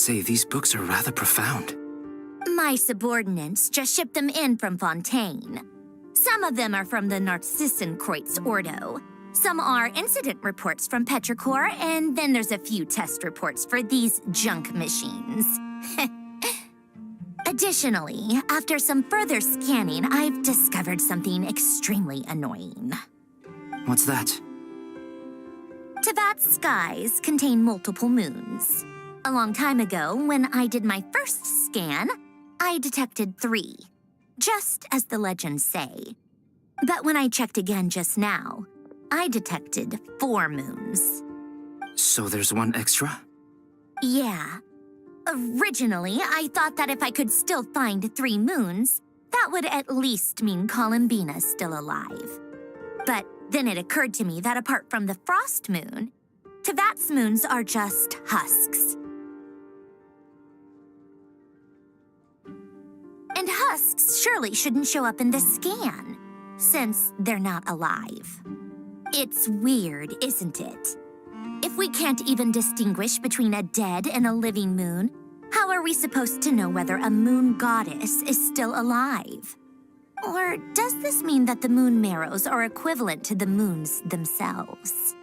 say these books are rather profound. My subordinates just shipped them in from Fontaine. Some of them are from the Narcissenkreuz Ordo. Some are incident reports from Petrichor, and then there's a few test reports for these junk machines. Additionally, after some further scanning, I've discovered something extremely annoying. What's that? Tevat's skies contain multiple moons. A long time ago, when I did my first scan, I detected 3, just as the legends say. But when I checked again just now, I detected 4 moons. So there's one extra? Yeah. Originally, I thought that if I could still find 3 moons, that would at least mean Columbina's still alive. But then it occurred to me that apart from the frost moon, Tevat's moons are just husks. And husks surely shouldn't show up in the scan, since they're not alive. It's weird, isn't it? If we can't even distinguish between a dead and a living moon, how are we supposed to know whether a moon goddess is still alive? Or does this mean that the moon marrows are equivalent to the moons themselves?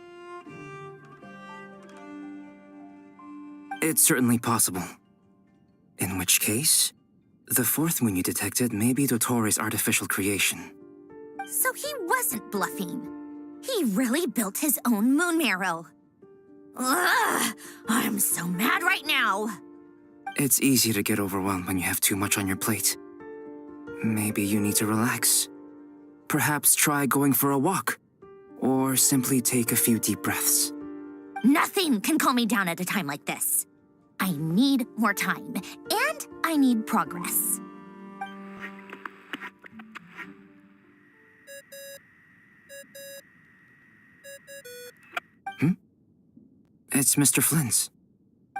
It's certainly possible. In which case, the 4th moon you detected may be Dottore's artificial creation. So he wasn't bluffing. He really built his own moon marrow. Ugh! I'm so mad right now! It's easy to get overwhelmed when you have too much on your plate. Maybe you need to relax. Perhaps try going for a walk. Or simply take a few deep breaths. Nothing can calm me down at a time like this. I need more time, and I need progress. It's Mr. Flynn's.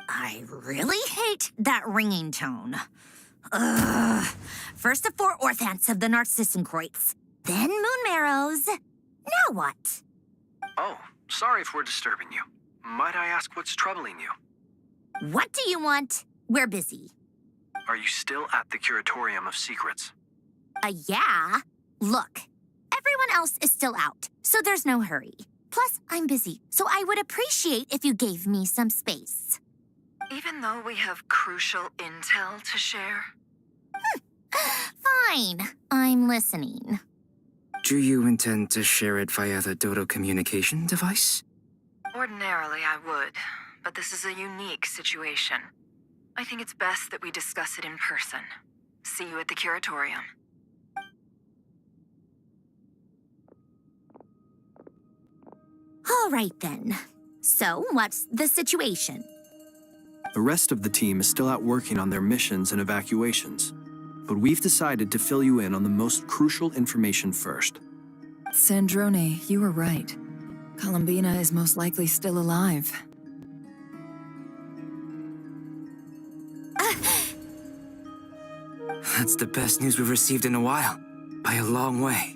I really hate that ringing tone. Ugh. First the 4 orthants of the Narcissenkreuz, then moon marrows. Now what? Oh, sorry if we're disturbing you. Might I ask what's troubling you? What do you want? We're busy. Are you still at the Curatorium of Secrets? Yeah. Look, everyone else is still out, so there's no hurry. Plus, I'm busy, so I would appreciate if you gave me some space. Even though we have crucial intel to share? Fine, I'm listening. Do you intend to share it via the Dodo communication device? Ordinarily, I would, but this is a unique situation. I think it's best that we discuss it in person. See you at the Curatorium. All right, then. So, what's the situation? The rest of the team is still out working on their missions and evacuations, but we've decided to fill you in on the most crucial information first. Sandrone, you were right. Columbina is most likely still alive. That's the best news we've received in a while, by a long way.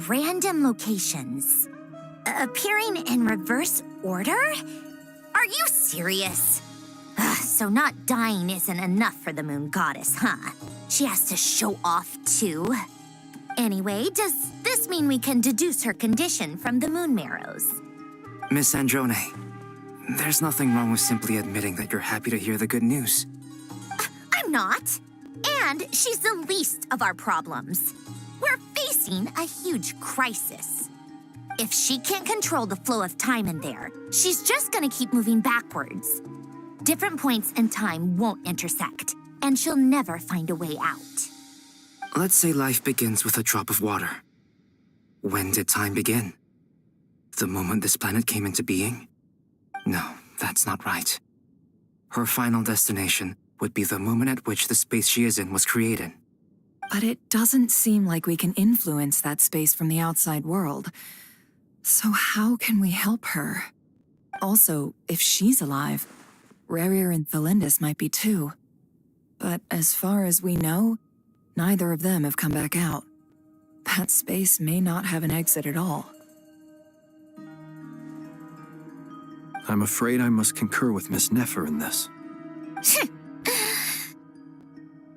Random locations. Appearing in reverse order? Are you serious? So not dying isn't enough for the moon goddess, huh? She has to show off too. Anyway, does this mean we can deduce her condition from the moon marrows? Miss Androne, there's nothing wrong with simply admitting that you're happy to hear the good news. I'm not. And she's the least of our problems. We're facing a huge crisis. If she can't control the flow of time in there, she's just gonna keep moving backwards. Different points in time won't intersect, and she'll never find a way out. Let's say life begins with a drop of water. When did time begin? The moment this planet came into being? No, that's not right. Her final destination would be the moment at which the space she is in was created. But it doesn't seem like we can influence that space from the outside world. So how can we help her? Also, if she's alive, Rarier and Thalindus might be too. But as far as we know, neither of them have come back out. That space may not have an exit at all. I'm afraid I must concur with Miss Nefer in this.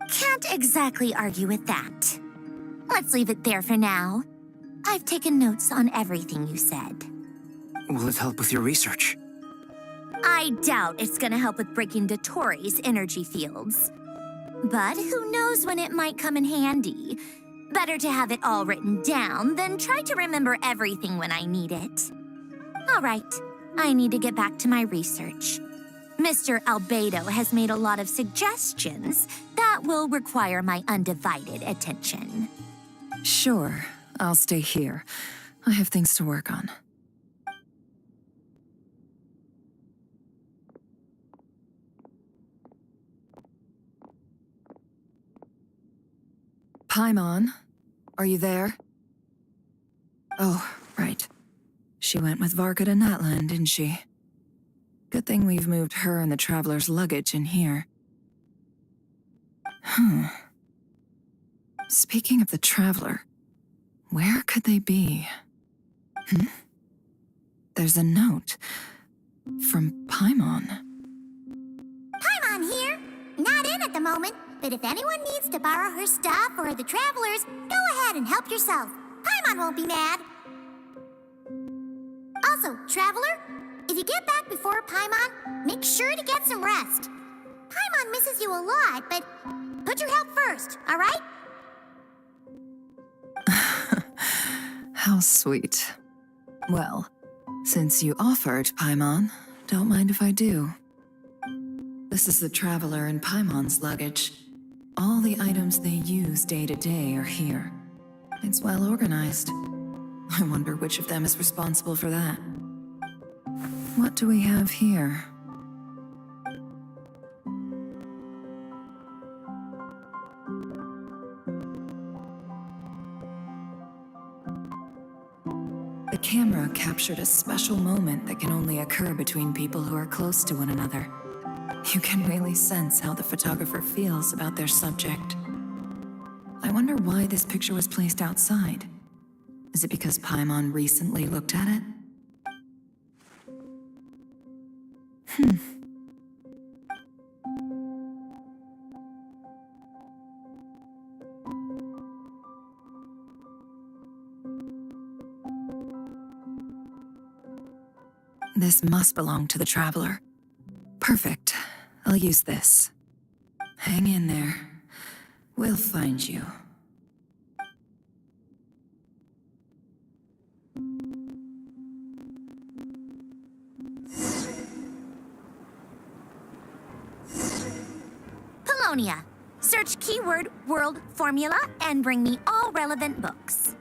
Can't exactly argue with that. Let's leave it there for now. I've taken notes on everything you said. Will it help with your research? I doubt it's gonna help with breaking Dottoro's energy fields. But who knows when it might come in handy. Better to have it all written down than try to remember everything when I need it. All right, I need to get back to my research. Mr. Albedo has made a lot of suggestions that will require my undivided attention. Sure, I'll stay here. I have things to work on. Paimon, are you there? Oh, right. She went with Varka to Natlan, didn't she? Good thing we've moved her and the Traveler's luggage in here. Speaking of the Traveler, where could they be? There's a note from Paimon. Paimon here. Not in at the moment, but if anyone needs to borrow her stuff or the Travelers, go ahead and help yourself. Paimon won't be mad. Also, Traveler, if you get back before Paimon, make sure to get some rest. Paimon misses you a lot, but put your health first, all right? How sweet. Well, since you offered, Paimon, don't mind if I do. This is the Traveler and Paimon's luggage. All the items they use day to day are here. It's well organized. I wonder which of them is responsible for that. What do we have here? The camera captured a special moment that can only occur between people who are close to one another. You can really sense how the photographer feels about their subject. I wonder why this picture was placed outside. Is it because Paimon recently looked at it? This must belong to the Traveler. Perfect. I'll use this. Hang in there. We'll find you. Polonia. Search keyword world formula and bring me all relevant books.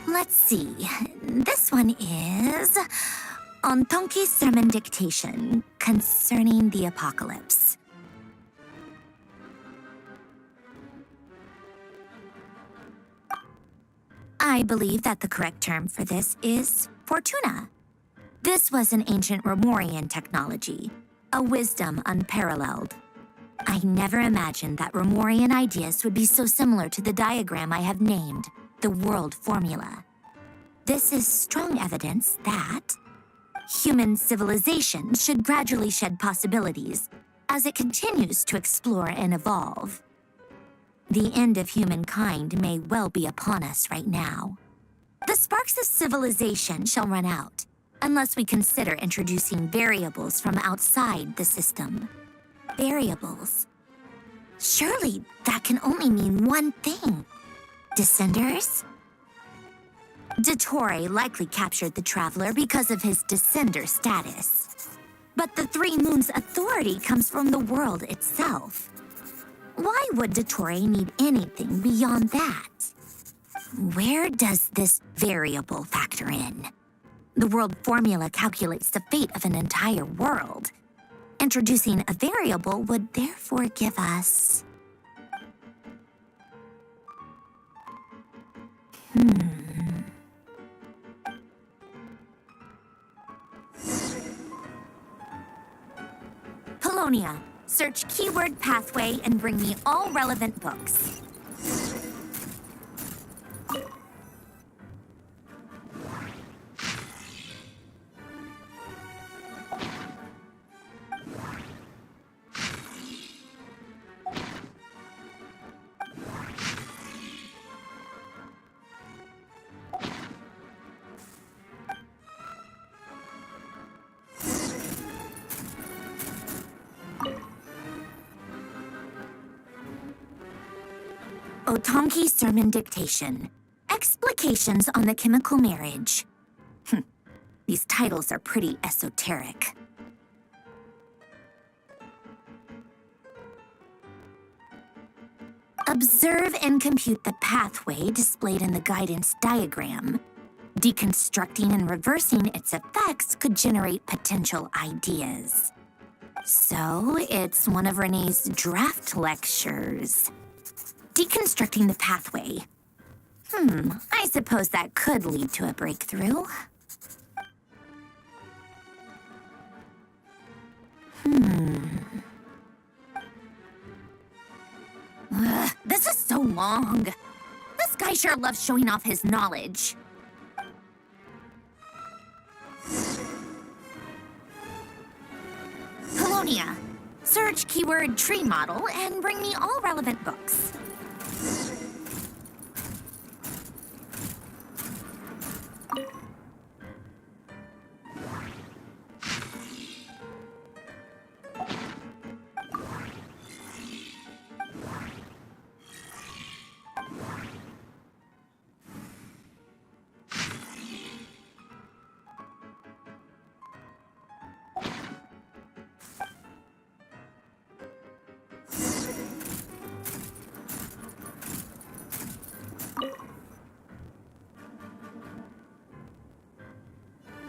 Let's see. This one is Ontonki's sermon dictation concerning the apocalypse. I believe that the correct term for this is Fortuna. This was an ancient Romorian technology, a wisdom unparalleled. I never imagined that Romorian ideas would be so similar to the diagram I have named, the world formula. This is strong evidence that human civilization should gradually shed possibilities as it continues to explore and evolve. The end of humankind may well be upon us right now. The sparks of civilization shall run out unless we consider introducing variables from outside the system. Variables. Surely that can only mean one thing. Descenders? Dottore likely captured the Traveler because of his descender status. But the Three Moons' authority comes from the world itself. why would Dottore need anything beyond that? Where does this variable factor in? The world formula calculates the fate of an entire world. Introducing a variable would therefore give us... Polonia, search keyword pathway and bring me all relevant books. Otonki Sermon Dictation. Explications on the Chemical Marriage. These titles are pretty esoteric. Observe and compute the pathway displayed in the guidance diagram. Deconstructing and reversing its effects could generate potential ideas. So, it's one of Renee's draft lectures. Deconstructing the pathway. I suppose that could lead to a breakthrough. This is so long. This guy sure loves showing off his knowledge. Polonia, search keyword tree model and bring me all relevant books.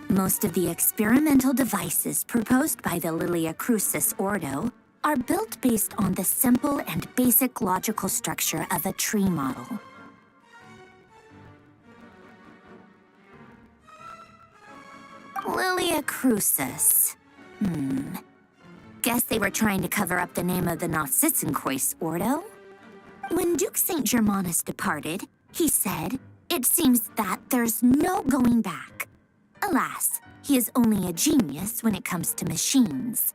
Most of the experimental devices proposed by the Lilia Crucis Ordo are built based on the simple and basic logical structure of a tree model. Lilia Crucis. Guess they were trying to cover up the name of the Nausitzenkois Ordo? When Duke St. Germanus departed, he said, "It seems that there's no going back." Alas, he is only a genius when it comes to machines.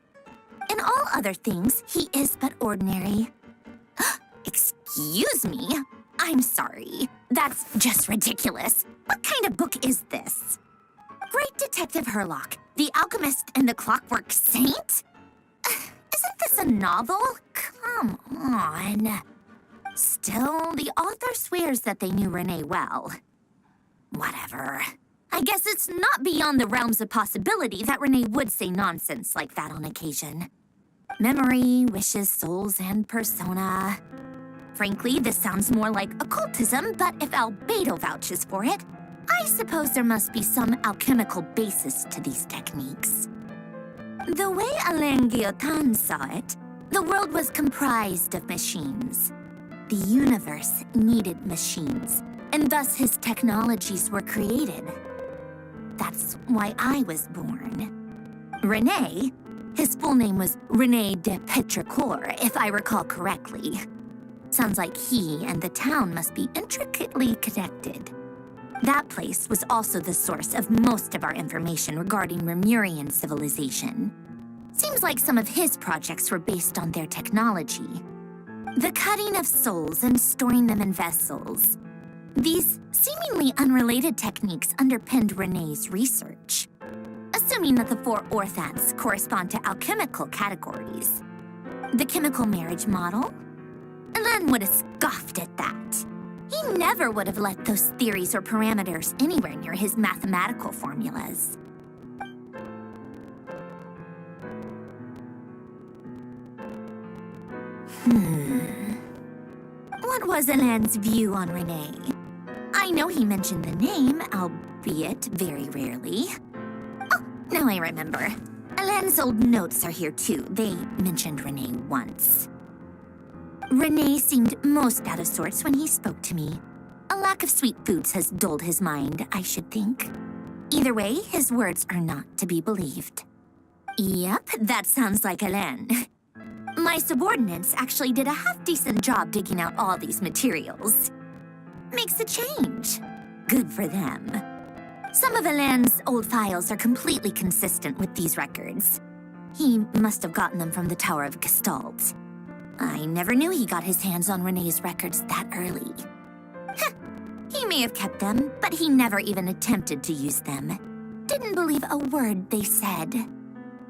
In all other things, he is but ordinary. Excuse me? I'm sorry. That's just ridiculous. What kind of book is this? Great Detective Herlock, The Alchemist and the Clockwork Saint? Isn't this a novel? Come on. Still, the author swears that they knew Renee well. Whatever. I guess it's not beyond the realms of possibility that Renee would say nonsense like that on occasion. Memory, wishes, souls, and persona. Frankly, this sounds more like occultism, but if Albedo vouches for it, I suppose there must be some alchemical basis to these techniques. The way Alain Guillotin saw it, the world was comprised of machines. The universe needed machines, and thus his technologies were created. That's why I was born. René, his full name was René de Petrichor, if I recall correctly. Sounds like he and the town must be intricately connected. That place was also the source of most of our information regarding Remurian civilization. Seems like some of his projects were based on their technology. The cutting of souls and storing them in vessels. These seemingly unrelated techniques underpinned René's research. Assuming that the four orthants correspond to alchemical categories. The chemical marriage model? Alain would have scoffed at that. He never would have let those theories or parameters anywhere near his mathematical formulas. What was Alain's view on Renee? I know he mentioned the name, albeit very rarely. Oh, now I remember. Alain's old notes are here too. They mentioned Renee once. Renee seemed most out of sorts when he spoke to me. A lack of sweet foods has dulled his mind, I should think. Either way, his words are not to be believed. Yep, that sounds like Alain. My subordinates actually did a half-decent job digging out all these materials. Makes a change. Good for them. Some of Alain's old files are completely consistent with these records. He must have gotten them from the Tower of Gestalt. I never knew he got his hands on Renee's records that early. Heh, he may have kept them, but he never even attempted to use them. Didn't believe a word they said.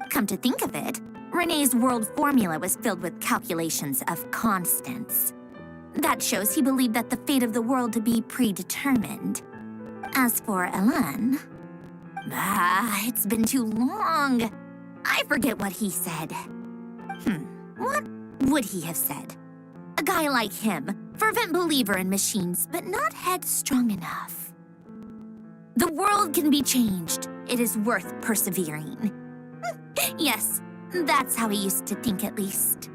Come to think of it, Renee's world formula was filled with calculations of constants. That shows he believed that the fate of the world to be predetermined. As for Alain, it's been too long. I forget what he said. What would he have said? A guy like him, fervent believer in machines, but not headstrong enough. The world can be changed. It is worth persevering. Yes, that's how he used to think at least.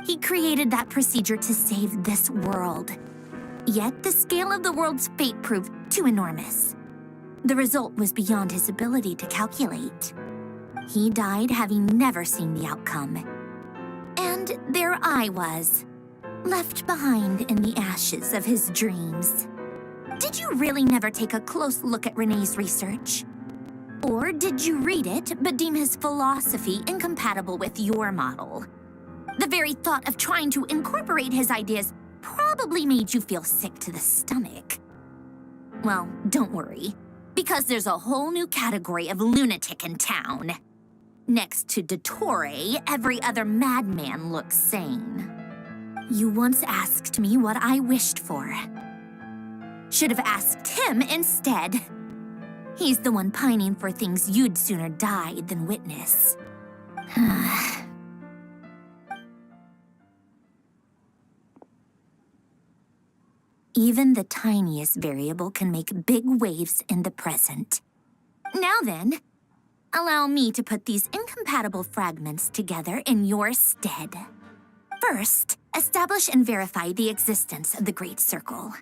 He created that procedure to save this world. Yet the scale of the world's fate proved too enormous. The result was beyond his ability to calculate. He died having never seen the outcome. And there I was, left behind in the ashes of his dreams. Did you really never take a close look at Renee's research? Or did you read it but deem his philosophy incompatible with your model? The very thought of trying to incorporate his ideas probably made you feel sick to the stomach. Well, don't worry, because there's a whole new category of lunatic in town. Next to Dottore, every other madman looks sane. You once asked me what I wished for. Should have asked him instead. He's the one pining for things you'd sooner die than witness. Even the tiniest variable can make big waves in the present. Now then, allow me to put these incompatible fragments together in your stead. First, establish and verify the existence of the Great Circle.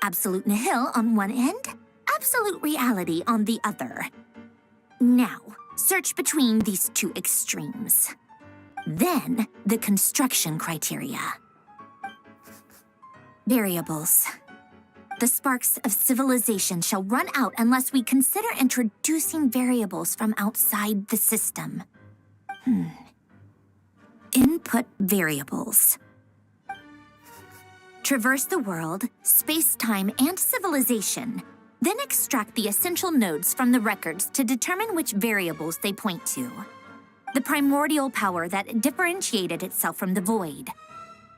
Absolute nihil on one end, absolute reality on the other. Now, search between these two extremes. Then, the construction criteria. Variables. The sparks of civilization shall run out unless we consider introducing variables from outside the system. Input variables. Traverse the world, space-time, and civilization, then extract the essential nodes from the records to determine which variables they point to. The primordial power that differentiated itself from the void.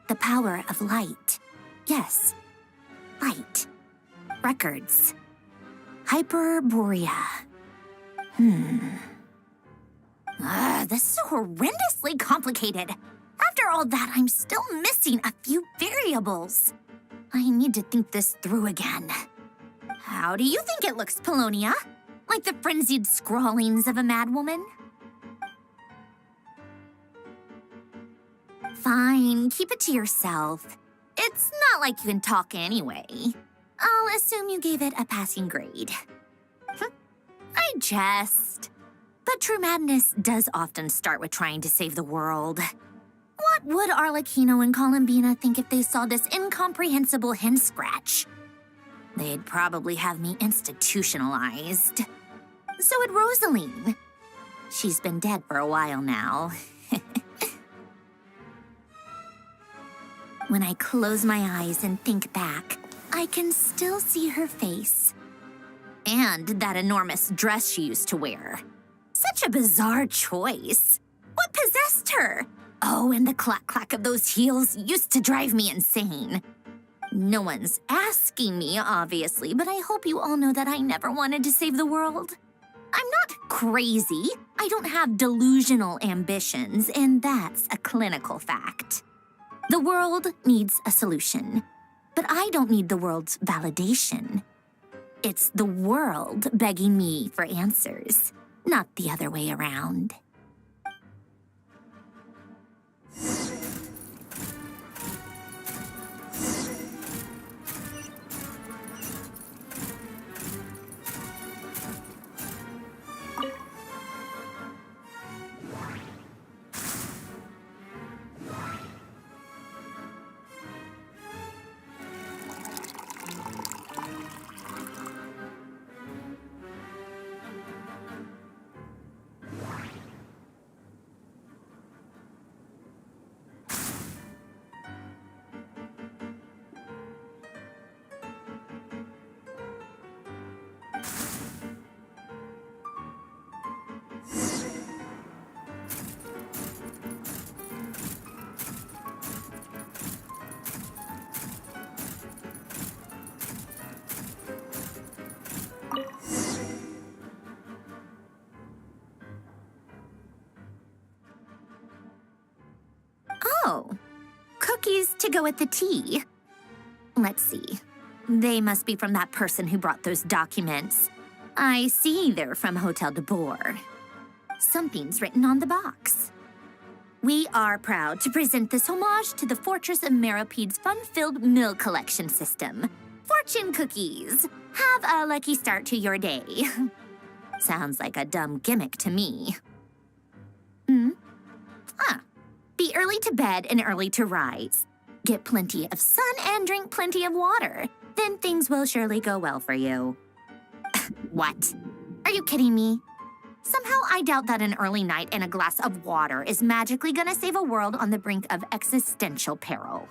The power of light. Yes, light. Records. Hyperborea. This is horrendously complicated. After all that, I'm still missing a few variables. I need to think this through again. How do you think it looks, Polonia? Like the frenzied scrawlings of a madwoman? Fine, keep it to yourself. It's not like you can talk anyway. I'll assume you gave it a passing grade. I jest. But true madness does often start with trying to save the world. What would Arlecchino and Columbina think if they saw this incomprehensible hen scratch? They'd probably have me institutionalized. So would Rosaline. She's been dead for a while now. When I close my eyes and think back, I can still see her face. And that enormous dress she used to wear. Such a bizarre choice. What possessed her? Oh, and the clack-clack of those heels used to drive me insane. No one's asking me, obviously, but I hope you all know that I never wanted to save the world. I'm not crazy. I don't have delusional ambitions, and that's a clinical fact. The world needs a solution, But I don't need the world's validation. It's the world begging me for answers, not the other way around. Oh, cookies to go with the tea. Let's see. They must be from that person who brought those documents. I see they're from Hotel de Boer. Something's written on the box. We are proud to present this homage to the Fortress of Maripede's fun-filled meal collection system. Fortune cookies. Have a lucky start to your day. Sounds like a dumb gimmick to me. Be early to bed and early to rise. Get plenty of sun and drink plenty of water. Then things will surely go well for you. What? Are you kidding me? Somehow I doubt that an early night and a glass of water is magically gonna save a world on the brink of existential peril.